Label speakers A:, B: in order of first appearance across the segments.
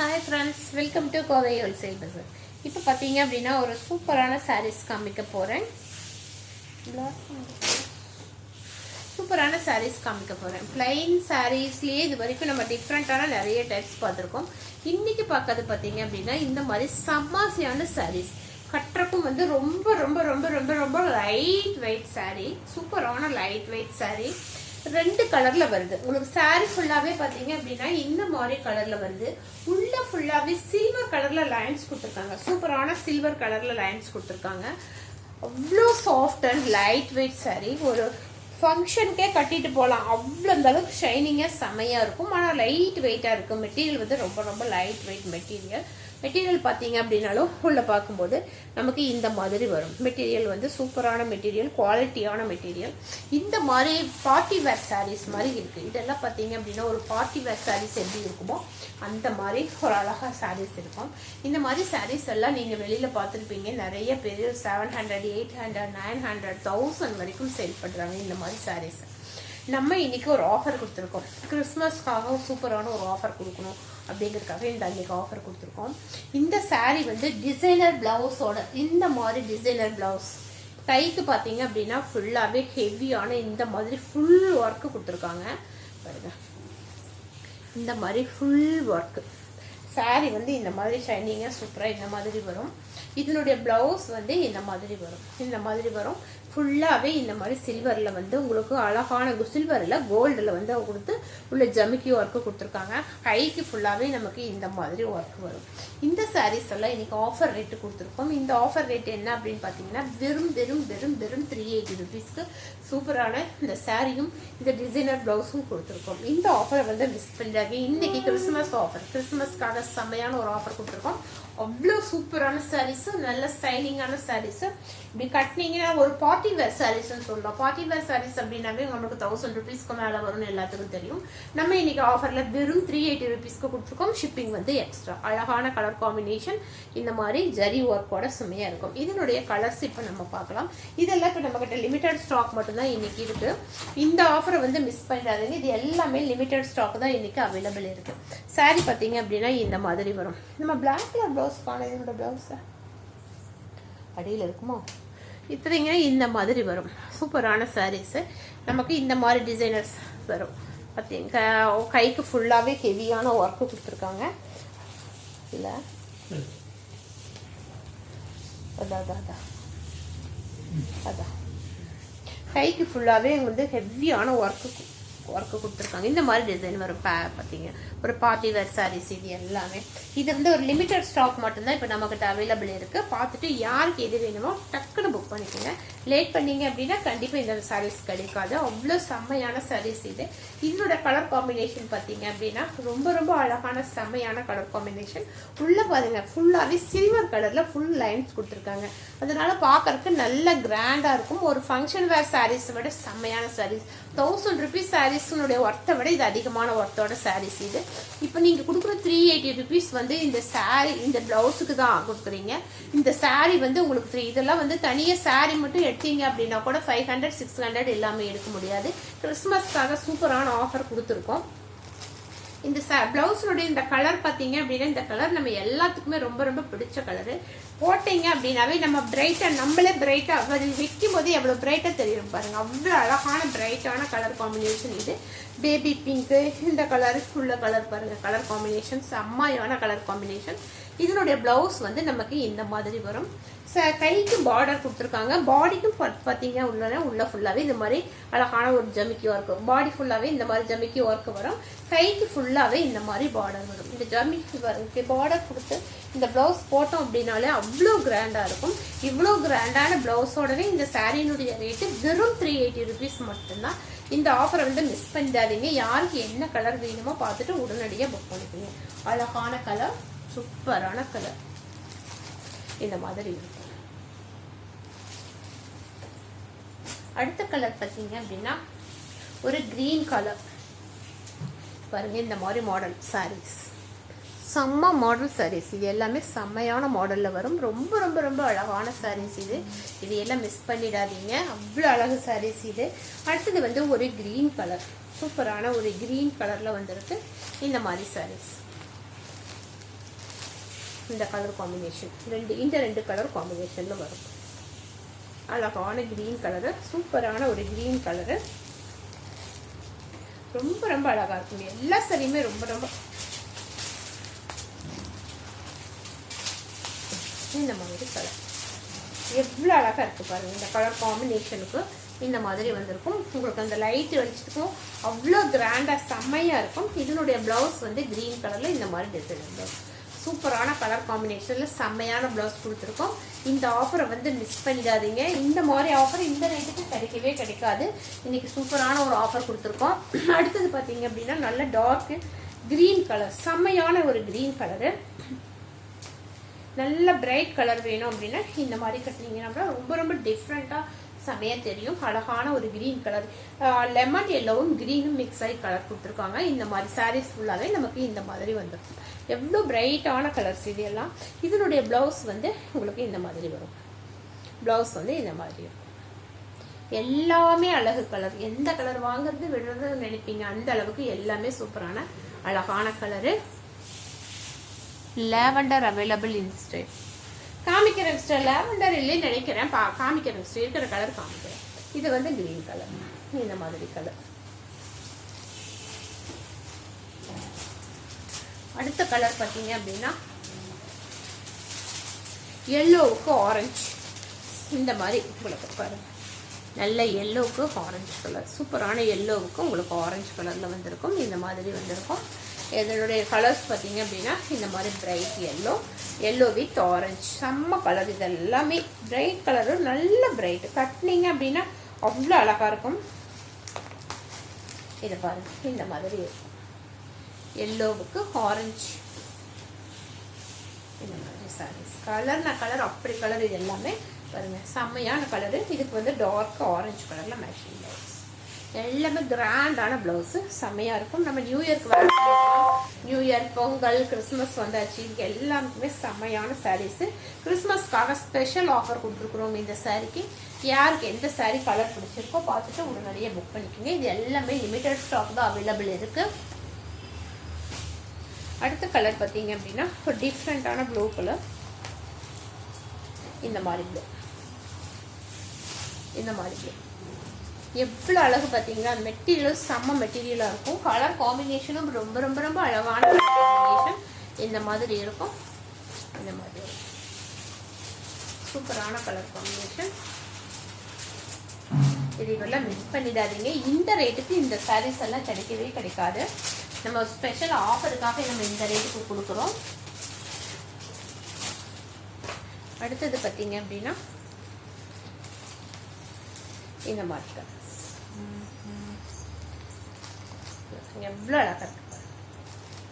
A: Hi friends, welcome to Kovai Wholesale Bazaar. இப்போ பாத்தீங்க அப்படினா ஒரு சூப்பரான sarees காமிக்க போறேன். சூப்பரான sarees காமிக்க போறேன். plain sareesலயே இது வரைக்கும் நம்ம டிஃபரண்டான நிறைய டைப்ஸ் பார்த்திருக்கோம். இன்னைக்கு பார்க்கிறது பாத்தீங்க அப்படினா இந்த மாதிரி சம்மாசியான sarees. கட்டறக்கும் வந்து ரொம்ப ரொம்ப ரொம்ப ரொம்ப ரொம்ப லைட் வெயிட் saree. சூப்பரான லைட் வெயிட் saree. ரெண்டு கலர்ல வருது. உங்களுக்கு saree ஃபுல்லாவே பாத்தீங்க அப்படினா இந்த மாதிரி கலர்ல வருது. உள்ள ஃபுல்லாவே சில்வர் கலர்ல லைன்ஸ் கொடுத்திருக்காங்க. சூப்பரான சில்வர் கலர்ல லைன்ஸ் கொடுத்திருக்காங்க. அவ்வளோ soft and light weight saree. ஒரு ஃபங்க்ஷனுக்கே கட்டிட்டு போகலாம். அவ்வளோ அந்த அளவுக்கு ஷைனிங்கா செமையா இருக்கும். ஆனால் லைட் வெயிட்டா இருக்கும். மெட்டீரியல் வந்து ரொம்ப ரொம்ப லைட் வெயிட் மெட்டீரியல். மெட்டீரியல் பார்த்தீங்க அப்படின்னாலும் உள்ள பார்க்கும்போது நமக்கு இந்த மாதிரி வரும். மெட்டீரியல் வந்து சூப்பரான மெட்டீரியல், குவாலிட்டியான மெட்டீரியல். இந்த மாதிரி பார்ட்டி வேர் சாரீஸ் மாதிரி இருக்கு. இதெல்லாம் பார்த்தீங்க அப்படின்னா ஒரு பார்ட்டி வேர் சாரீஸ் எப்படி இருக்குமோ அந்த மாதிரி ஒரு அழகா சாரீஸ் இருக்கும். இந்த மாதிரி சாரீஸ் எல்லாம் நீங்க வெளியில பார்த்துருப்பீங்க. நிறைய பேர் 700, 800, 900, 1000 வரைக்கும் சேல் பண்றாங்க இந்த மாதிரி சாரீஸ். நம்ம இன்னைக்கு ஒரு ஆஃபர் கொடுத்துருக்கோம். கிறிஸ்மஸ்க்காக சூப்பரான ஒரு ஆஃபர் கொடுக்கணும் அப்படிங்கிறதுக்காக இந்த அன்னைக்கு ஆஃபர் கொடுத்துருக்கோம். இந்த சாரீ வந்து டிசைனர் பிளவுஸோட இந்த மாதிரி டிசைனர் பிளவுஸ் கைக்கு பார்த்தீங்க அப்படின்னா ஃபுல்லாகவே ஹெவியான இந்த மாதிரி ஃபுல் ஒர்க்கு கொடுத்துருக்காங்க பாருங்க. இந்த மாதிரி ஃபுல் ஒர்க்கு சாரீ வந்து இந்த மாதிரி ஷைனிங்காக சூப்பராக இந்த மாதிரி வரும். இதனுடைய பிளவுஸ் வந்து இந்த மாதிரி வரும். இந்த மாதிரி வரும் ஃபுல்லாகவே இந்த மாதிரி சில்வரில் வந்து உங்களுக்கு அழகான சில்வரில் கோல்டில் வந்து கொடுத்து உள்ள ஜமிக்கி ஒர்க்கு கொடுத்துருக்காங்க. கைக்கு ஃபுல்லாகவே நமக்கு இந்த மாதிரி ஒர்க் வரும். இந்த சாரீஸ் எல்லாம் இன்னைக்கு ஆஃபர் ரேட்டு கொடுத்துருக்கோம். இந்த ஆஃபர் ரேட் என்ன அப்படின்னு பார்த்தீங்கன்னா வெறும் வெறும் வெறும் வெறும் 380 ருபீஸ்க்கு சூப்பரான இந்த சாரியும் இந்த டிசைனர் பிளவுஸும் கொடுத்துருக்கோம். இந்த ஆஃபரை வந்து மிஸ் பண்ணிடாதீங்க. இன்னைக்கு கிறிஸ்மஸ் ஆஃபர், கிறிஸ்மஸ்க்காக செம்மையான ஒரு ஆஃபர் கொடுத்துருக்கோம். அவ்வளோ சூப்பரான சாரீஸ், நல்ல ஸ்டைலிங்கான சாரீஸ். இப்படி கட்டினீங்கன்னா ஒரு பார்ட்டி வேர் சாரீஸ்ன்னு சொல்லலாம். பார்ட்டி வேர் சாரீஸ் அப்படின்னாவே உங்களுக்கு 1000 ருபீஸ்க்கு மேலே வரும்னு எல்லாத்துக்கும் தெரியும். நம்ம இன்னைக்கு ஆஃபர்ல வெறும் 380 ருபீஸ்க்கு கொடுத்துருக்கோம். ஷிப்பிங் வந்து எக்ஸ்ட்ரா. அழகான கலர் காம்பினேஷன் இந்த மாதிரி ஜரி ஒர்க்கோட செம்மையா இருக்கும். இதனுடைய கலர்ஸ் இப்போ நம்ம பார்க்கலாம். இதெல்லாம் இப்போ நம்ம கிட்ட லிமிடெட் ஸ்டாக் மட்டும்தான் இன்னைக்கு இருக்கு. இந்த ஆஃபரை வந்து மிஸ் பண்ணிடாதீங்க. இது எல்லாமே லிமிடெட் ஸ்டாக் தான் இன்னைக்கு அவைலபிள் இருக்கு. சாரி பார்த்தீங்க அப்படின்னா இந்த மாதிரி வரும். நம்ம பிளாக் கலர் பிளவுஸ்க்கான இதோட பிளவுஸ் அடியில் இருக்குமோ இத்தனைங்க இந்த மாதிரி வரும். சூப்பரான சாரீஸ் நமக்கு இந்த மாதிரி டிசைனர்ஸ் வரும். பார்த்தீங்க கைக்கு ஃபுல்லாகவே ஹெவியான ஒர்க்கு கொடுத்துருக்காங்க. இல்லை அதான் கைக்கு ஃபுல்லாகவே வந்து ஹெவியான ஒர்க்கு கொடுத்துருக்காங்க. இந்த மாதிரி டிசைன் வரும். பார்த்தீங்க ஒரு பார்ட்டி வேர் சாரீஸ் இது எல்லாமே. இது வந்து ஒரு லிமிடெட் ஸ்டாக் மட்டும்தான் இப்போ நம்மகிட்ட அவைலபிள் இருக்கு. பார்த்துட்டு யாருக்கு எது வேணுமோ டக்குன்னு புக் பண்ணிக்கோங்க. லேட் பண்ணீங்க அப்படின்னா கண்டிப்பாக இந்த சாரீஸ் கிடைக்காது. அவ்வளோ செம்மையான சாரீஸ் இது. இதோட கலர் காம்பினேஷன் பார்த்தீங்க அப்படின்னா ரொம்ப ரொம்ப அழகான செம்மையான கலர் காம்பினேஷன். உள்ள பாருங்க ஃபுல்லாகவே சில்வர் கலர்ல ஃபுல் லைன்ஸ் கொடுத்துருக்காங்க. அதனால பார்க்கறதுக்கு நல்ல கிராண்டா இருக்கும். ஒரு ஃபங்க்ஷன் வேர் சாரீஸ் விட செம்மையான சாரீஸ். 1000 ருபீஸ் சாரீஸ்னுடைய ஒர்த்தை விட இது அதிகமான ஒர்த்தோட சாரீஸ் இது. இப்போ நீங்க கொடுக்குற 380 ருபீஸ் வந்து இந்த சாரீ இந்த பிளவுஸுக்கு தான் கொடுக்குறீங்க. இந்த சாரீ வந்து உங்களுக்கு ஃப்ரீ. இதெல்லாம் வந்து தனியாக சாரீ மட்டும் எடுத்தீங்க அப்படின்னா கூட 500, 600 எல்லாமே எடுக்க முடியாது. கிறிஸ்மஸ்க்காக சூப்பரான ஆஃபர் கொடுத்துருக்கோம். இந்த பிளவுஸோட இந்த கலர் பார்த்தீங்க அப்படின்னா இந்த கலர் நம்ம எல்லாத்துக்குமே ரொம்ப ரொம்ப பிடிச்ச கலரு. போட்டீங்க அப்படின்னாவே நம்ம பிரைட்டா நம்மளே பிரைட்டா வைக்கும் போது எவ்வளவு பிரைட்டா தெரியும் பாருங்க. அவ்வளோ அழகான பிரைட்டான கலர் காம்பினேஷன் இது. பேபி பிங்க்கு இந்த கலர் உள்ள கலர் பாருங்க. கலர் காம்பினேஷன் செம்மையான கலர் காம்பினேஷன். இதனுடைய பிளவுஸ் வந்து நமக்கு இந்த மாதிரி வரும். கைக்கு பார்டர் கொடுத்துருக்காங்க. பாடிக்கும் பார்த்தீங்க உள்ள ஃபுல்லாகவே இந்த மாதிரி அழகான ஒரு ஜமிக்கி ஒர்க். பாடி ஃபுல்லாகவே இந்த மாதிரி ஜமிக்கி ஒர்க் வரும். கைக்கு ஃபுல்லாகவே இந்த மாதிரி பார்டர் வரும். இந்த ஜமிக்கி ஒர்க்கு பார்டர் கொடுத்து இந்த பிளவுஸ் போட்டோம் அப்படின்னாலே அவ்வளோ கிராண்டாக இருக்கும். இவ்வளோ கிராண்டான பிளவுஸோடவே இந்த சாரியினுடைய ரேட்டு வெறும் 380 ருபீஸ் மட்டும்தான். இந்த ஆஃபரை வந்து மிஸ் பண்ணிடாதீங்க. யாருக்கு என்ன கலர் வேணுமோ பார்த்துட்டு உடனடியாக புக் பண்ணிக்கோங்க. அழகான கலர், சூப்பரான கலர் இந்த மாதிரி இருக்கும். அடுத்த கலர் பார்த்தீங்க அப்படின்னா ஒரு கிரீன் கலர் பாருங்க. இந்த மாதிரி மாடல் சாரீஸ் செம்ம மாடல் சாரீஸ். இது எல்லாமே செம்மையான மாடல்ல வரும். ரொம்ப ரொம்ப ரொம்ப அழகான சாரீஸ் இது. இது எல்லாம் மிஸ் பண்ணிடாதீங்க. அவ்வளோ அழகு சாரீஸ் இது. அடுத்தது வந்து ஒரு கிரீன் கலர், சூப்பரான ஒரு கிரீன் கலர்ல வந்திருக்கு இந்த மாதிரி சாரீஸ். இந்த கலர் காம்பினேஷன் இந்த ரெண்டு கலர் காம்பினேஷனில் வரும். அழகான க்ரீன் கலரு, சூப்பரான ஒரு க்ரீன் கலரு, ரொம்ப ரொம்ப அழகாக இருக்கும். எல்லா சரியுமே ரொம்ப ரொம்ப இந்த மாதிரி கலர் எவ்வளோ அழகாக இருக்குது பாருங்கள். இந்த கலர் காம்பினேஷனுக்கு இந்த மாதிரி வந்திருக்கும். உங்களுக்கு அந்த லைட் வெளிச்சத்துக்கும் அவ்வளோ கிராண்டாக செம்மையாக இருக்கும். இதனுடைய ப்ளவுஸ் வந்து க்ரீன் கலரில் இந்த மாதிரி டிசைன் ப்ளவுஸ், சூப்பரான கலர் காம்பினேஷனில் செம்மையான ப்ளவுஸ் கொடுத்துருக்கோம். இந்த ஆஃபரை வந்து மிஸ் பண்ணிடாதீங்க. இந்த மாதிரி ஆஃபர் இந்த ரேட்டுக்கு கிடைக்கவே கிடைக்காது. இன்றைக்கி சூப்பரான ஒரு ஆஃபர் கொடுத்துருக்கோம். அடுத்தது பார்த்தீங்க அப்படின்னா நல்ல டார்க்கு க்ரீன் கலர், செம்மையான ஒரு க்ரீன் கலரு, நல்ல பிரைட் கலர் வேணும் அப்படின்னா இந்த மாதிரி கட்டினீங்கன்னா ரொம்ப ரொம்ப டிஃப்ரெண்ட்டாக செமையாக தெரியும். அழகான ஒரு க்ரீன் கலர், லெமன் எல்லோவும் க்ரீனும் மிக்ஸ் ஆகி கலர் கொடுத்துருக்காங்க. இந்த மாதிரி சாரீஸ் ஃபுல்லாகவே நமக்கு இந்த மாதிரி வந்துடும். எவ்வளோ பிரைட்டான கலர்ஸ் இது எல்லாம். இதனுடைய ப்ளவுஸ் வந்து உங்களுக்கு இந்த மாதிரி வரும். ப்ளவுஸ் வந்து இந்த மாதிரி இருக்கும். எல்லாமே அழகு கலர். எந்த கலர் வாங்குறது விடுறது நினைப்பீங்க, அந்த அளவுக்கு எல்லாமே சூப்பரான அழகான கலரு. லாவெண்டர் அவைலபிள் இன்ஸ்டன்ட் காமிக்கிறேன் சிஸ்டர். லாவெண்டர் இல்லைன்னு நினைக்கிறேன், காமிக்கிறேன் சிஸ்டர். இருக்கிற கலர் காமிக்கிறேன். இது வந்து கிரீன் கலர், இந்த மாதிரி கலர். அடுத்த கலர் பார்த்தீங்க அப்படின்னா எல்லோவுக்கு ஆரஞ்சு, இந்த மாதிரி உங்களுக்கு பாருங்க. நல்ல எல்லோவுக்கு ஆரஞ்சு கலர், சூப்பரான எல்லோவுக்கு உங்களுக்கு ஆரஞ்சு கலரில் வந்திருக்கும். இந்த மாதிரி வந்திருக்கும். இதனுடைய கலர்ஸ் பார்த்தீங்க அப்படின்னா இந்த மாதிரி பிரைட் எல்லோ வித் ஆரஞ்சு, செம்ம கலர். இது எல்லாமே பிரைட் கலரு, நல்ல பிரைட். கட்டினீங்க அப்படின்னா அவ்வளோ அழகாக இருக்கும். இதை பாருங்க, இந்த மாதிரி இருக்கும். எல்லோவுக்கு ஆரஞ்சு, இந்த மாதிரி சாரீஸ். கலர் அப்படி கலர். இது எல்லாமே பாருங்க செம்மையான கலரு. இதுக்கு வந்து டார்க் ஆரஞ்சு கலரில் மேட்சிங் ப்ளவுஸ். எல்லாமே கிராண்டான ப்ளவுஸு, செம்மையாக இருக்கும். நம்ம நியூ இயர்க்கு வேறு நியூ இயர், பொங்கல், கிறிஸ்மஸ் வந்தாச்சு. இதுக்கு எல்லாருக்குமே செம்மையான சாரீஸு. கிறிஸ்மஸ்க்காக ஸ்பெஷல் ஆஃபர் கொடுத்துருக்குறோம் இந்த சாரீக்கு. யாருக்கு எந்த சாரீ கலர் பிடிச்சிருக்கோ பார்த்துட்டு உடனடியே புக் பண்ணிக்கோங்க. இது எல்லாமே லிமிட்டட் ஸ்டாக் தான் அவைலபிள் இருக்குது. அடுத்த கலர் பார்த்தீங்க அப்படின்னா ஒரு டிஃப்ரெண்ட்டான ப்ளூ கலர், இந்த மாதிரி ப்ளூ, இந்த மாதிரி ப்ளூ. எவ்வளோ அழகு பார்த்தீங்களா. மெட்டீரியல் செம்ம மெட்டீரியலாக இருக்கும். கலர் காம்பினேஷனும் ரொம்ப ரொம்ப ரொம்ப அழகான காம்பினேஷன். இந்த மாதிரி இருக்கும். இந்த மாதிரி சூப்பரான கலர் காம்பினேஷன். இதெல்லாம் மிஸ் பண்ணிடாதீங்க. இந்த ரேட்டுக்கு இந்த சாரீஸ் எல்லாம் கிடைக்கவே கிடைக்காது. நம்ம ஸ்பெஷல் ஆஃபருக்காக நம்ம இந்த ரேட்டுக்கு கொடுக்குறோம். அடுத்தது பார்த்தீங்க அப்படின்னா இந்த மாதிரி எவ்வளோ அழகாக இருக்கு.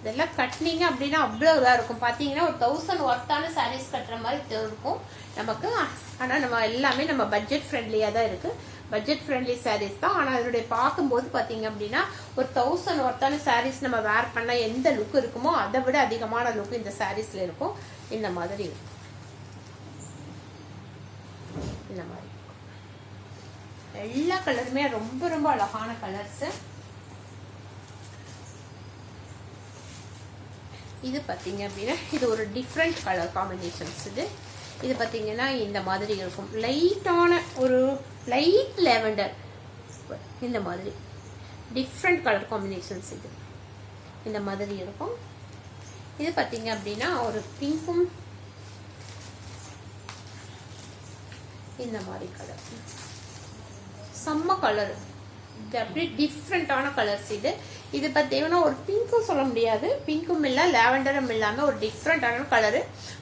A: இதெல்லாம் கட்டினீங்க அப்படின்னா அவ்வளோ இதாக இருக்கும். பார்த்தீங்கன்னா ஒரு 1000 ஒர்த்தான சாரீஸ் கட்டுற மாதிரி இருக்கும் நமக்கு. ஆனால் நம்ம எல்லாமே நம்ம பட்ஜெட் ஃப்ரெண்ட்லியாக தான் இருக்குது. பட்ஜெட் ஃப்ரெண்ட்லி சாரீஸ் தான். ஆனால் அதனுடைய பார்க்கும்போது பார்த்தீங்க அப்படின்னா ஒரு 1000 ஒர்த்தான சாரீஸ் நம்ம வேர் பண்ணால் எந்த லுக் இருக்குமோ அதை விட அதிகமான லுக் இந்த சாரீஸில் இருக்கும். இந்த மாதிரி இருக்கும். இந்த மாதிரி எல்லா கலருமே ரொம்ப ரொம்ப அழகான கலர்ஸ். இது பார்த்தீங்க அப்படின்னா இது ஒரு டிஃப்ரெண்ட் கலர் காம்பினேஷன்ஸ். இது பார்த்தீங்கன்னா இந்த மாதிரி இருக்கும். லைட்டான ஒரு லைட் லாவெண்டர், இந்த மாதிரி டிஃப்ரெண்ட் கலர் காம்பினேஷன்ஸ். இது இந்த மாதிரி இருக்கும். இது பார்த்தீங்க அப்படின்னா ஒரு பிங்க்கும் இந்த மாதிரி கலர், செம்ம கலர். இது அப்படியே டிஃப்ரெண்டான கலர்ஸ். இது பார்த்தீங்கன்னா ஒரு பிங்க்கும் சொல்ல முடியாது, பிங்க்கும் இல்லை லாவெண்டரும் இல்லாமல் ஒரு டிஃப்ரெண்டான கலரு.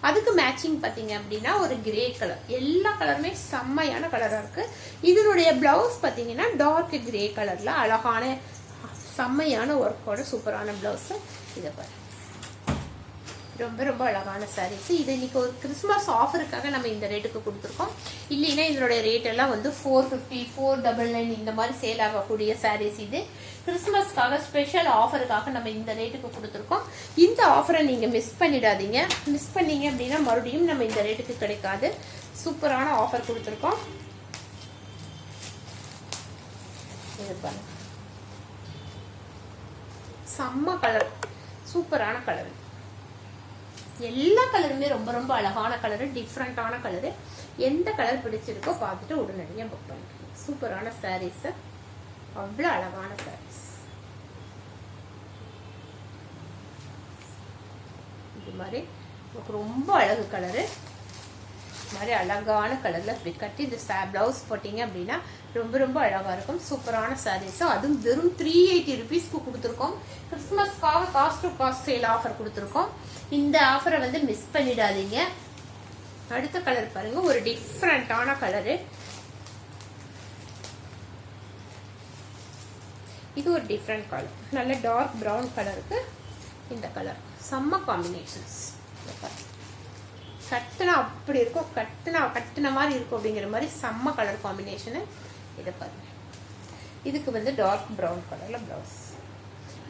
A: அதுக்கு மேட்சிங் பார்த்தீங்க அப்படின்னா ஒரு கிரே கலர். எல்லா கலருமே செம்மையான கலராக இருக்குது. இதனுடைய ப்ளவுஸ் பார்த்தீங்கன்னா டார்க் கிரே கலரில் அழகான செம்மையான ஒர்க்கோட சூப்பரான ப்ளவுஸு. இதை பாரு, ரொம்ப ரொம்ப அழகான சாரீஸ். இது இன்னைக்கு ஒரு கிறிஸ்மஸ் ஆஃபருக்காக நம்ம இந்த ரேட்டுக்கு கொடுத்துருக்கோம். இல்லைன்னா இதனுடைய ரேட் எல்லாம் வந்து 450, 499 இந்த மாதிரி சேல் ஆகக்கூடிய சாரீஸ். இது கிறிஸ்மஸ்க்காக ஸ்பெஷல் ஆஃபருக்காக நம்ம இந்த ரேட்டுக்கு கொடுத்துருக்கோம். இந்த ஆஃபரை நீங்கள் மிஸ் பண்ணிடாதீங்க. மிஸ் பண்ணீங்க அப்படின்னா மறுபடியும் நம்ம இந்த ரேட்டுக்கு கிடைக்காது. சூப்பரான ஆஃபர் கொடுத்துருக்கோம். இது பாருங்க, செம்ம கலர், சூப்பரான கலர். எல்லா கலருமே ரொம்ப ரொம்ப அழகான கலரு, டிஃப்ரெண்டான கலரு. எந்த கலர் பிடிச்சிருக்கோ பார்த்துட்டு உடனடியாக புக் பண்ணிக்கோங்க. சூப்பரான சாரீஸ், அவ்வளோ அழகான சாரீஸ். இது மாதிரி ரொம்ப அழகு கலரு, மாதிரி அழகான கலர்ல இப்படி கட்டி இந்த பிளவுஸ் போட்டீங்க அப்படின்னா ரொம்ப ரொம்ப அழகா இருக்கும். சூப்பரான சாரீஸ், அதுவும் வெறும் 380 rupeesக்கு கொடுத்துருக்கோம். கிறிஸ்துமஸ்க்காக cost to cost sale offer கொடுத்துருக்கோம். இந்த ஆஃபரை வந்து மிஸ் பண்ணிடாதீங்க. அடுத்த கலர் பாருங்க, ஒரு டிஃப்ரெண்டான கலரு. இது ஒரு டிஃப்ரெண்ட் கலர், நல்ல டார்க் ப்ரௌன் கலருக்கு இந்த கலர் செம்ம காம்பினேஷன்ஸ். கட்டுனா அப்படி இருக்கும், கட்டுன மாதிரி இருக்கும் அப்படிங்கிற மாதிரி செம்ம கலர் காம்பினேஷனு. இதை பாருங்க, இதுக்கு வந்து டார்க் ப்ரௌன் கலர்ல பிளவுஸ்.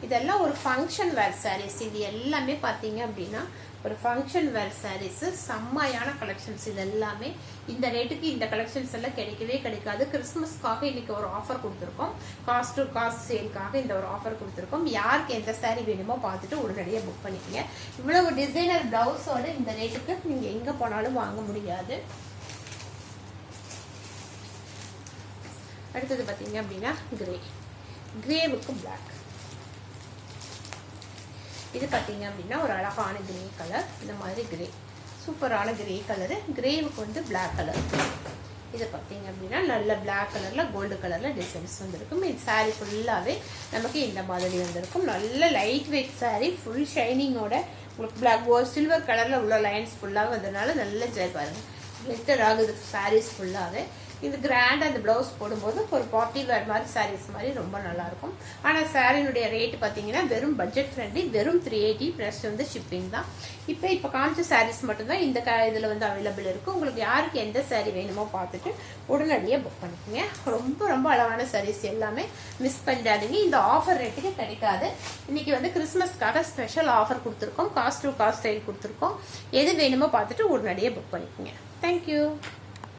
A: இதெல்லாம் ஒரு ஃபங்க்ஷன் வேர் சாரீஸ். இது எல்லாமே பார்த்தீங்க அப்படின்னா ஒரு ஃபங்க்ஷன் வேர் சாரீஸ், செம்மையான கலெக்ஷன்ஸ். இது எல்லாமே இந்த ரேட்டுக்கு இந்த கலெக்ஷன்ஸ் எல்லாம் கிடைக்கவே கிடைக்காது. கிறிஸ்துமஸ்க்காக இன்னைக்கு ஒரு ஆஃபர் கொடுத்துருக்கோம், காஸ்ட் டு காஸ்ட் சேல்காக இந்த ஒரு ஆஃபர் கொடுத்துருக்கோம். யாருக்கு எந்த சாரீ வேணுமோ பார்த்துட்டு உடனடியாக புக் பண்ணிக்கங்க. இவ்வளவு டிசைனர் பிளவுஸோட இந்த ரேட்டுக்கு நீங்க எங்க போனாலும் வாங்க முடியாது. அடுத்தது பார்த்தீங்க அப்படின்னா கிரேவுக்கு பிளாக். இது பார்த்தீங்க அப்படின்னா ஒரு அழகான கிரே கலர். இந்த மாதிரி கிரே, சூப்பரான கிரே கலரு. கிரேவுக்கு வந்து பிளாக் கலர். இது பார்த்தீங்க அப்படின்னா நல்ல பிளாக் கலர்ல கோல்டு கலர்ல டிசைன்ஸ் வந்துருக்கும். இந்த சாரீ ஃபுல்லாவே நமக்கு இந்த மாதிரி வந்திருக்கும். நல்ல லைட் வெயிட் சாரீ, ஃபுல் ஷைனிங்கோட உங்களுக்கு பிளாக் சில்வர் கலர்ல உள்ள லைன்ஸ் ஃபுல்லாக வந்ததுனால நல்ல ஜெய் பாருங்க, கிளிட்டர் ஆகுது சாரீஸ் ஃபுல்லாவே. இது கிராண்ட் அந்த பிளவுஸ் போடும்போது ஒரு பார்ட்டி வேர் மாதிரி சாரீஸ் மாதிரி ரொம்ப நல்லா இருக்கும். ஆனால் சாரினுடைய ரேட் பார்த்தீங்கன்னா வெறும் பட்ஜெட் ஃப்ரெண்ட்லி, வெறும் 380 ப்ளஸ் வந்து ஷிப்பிங் தான். இப்போ காமிச்ச சாரீஸ் மட்டும்தான் இந்த இதில் வந்து அவைலபிள் இருக்குது. உங்களுக்கு யாருக்கு எந்த சாரீ வேணுமோ பார்த்துட்டு உடனடியாக புக் பண்ணிக்கோங்க. ரொம்ப ரொம்ப அழகான சாரீஸ் எல்லாமே மிஸ் பண்ணிடாதீங்க. இந்த ஆஃபர் ரேட்டுக்கு கிடைக்காது. இன்னைக்கு வந்து கிறிஸ்மஸ்க்காக ஸ்பெஷல் ஆஃபர் கொடுத்துருக்கோம், காஸ்ட் டு காஸ்ட் சேல் கொடுத்துருக்கோம். எது வேணுமோ பார்த்துட்டு உடனடியாக புக் பண்ணிக்கோங்க. தேங்க்யூ.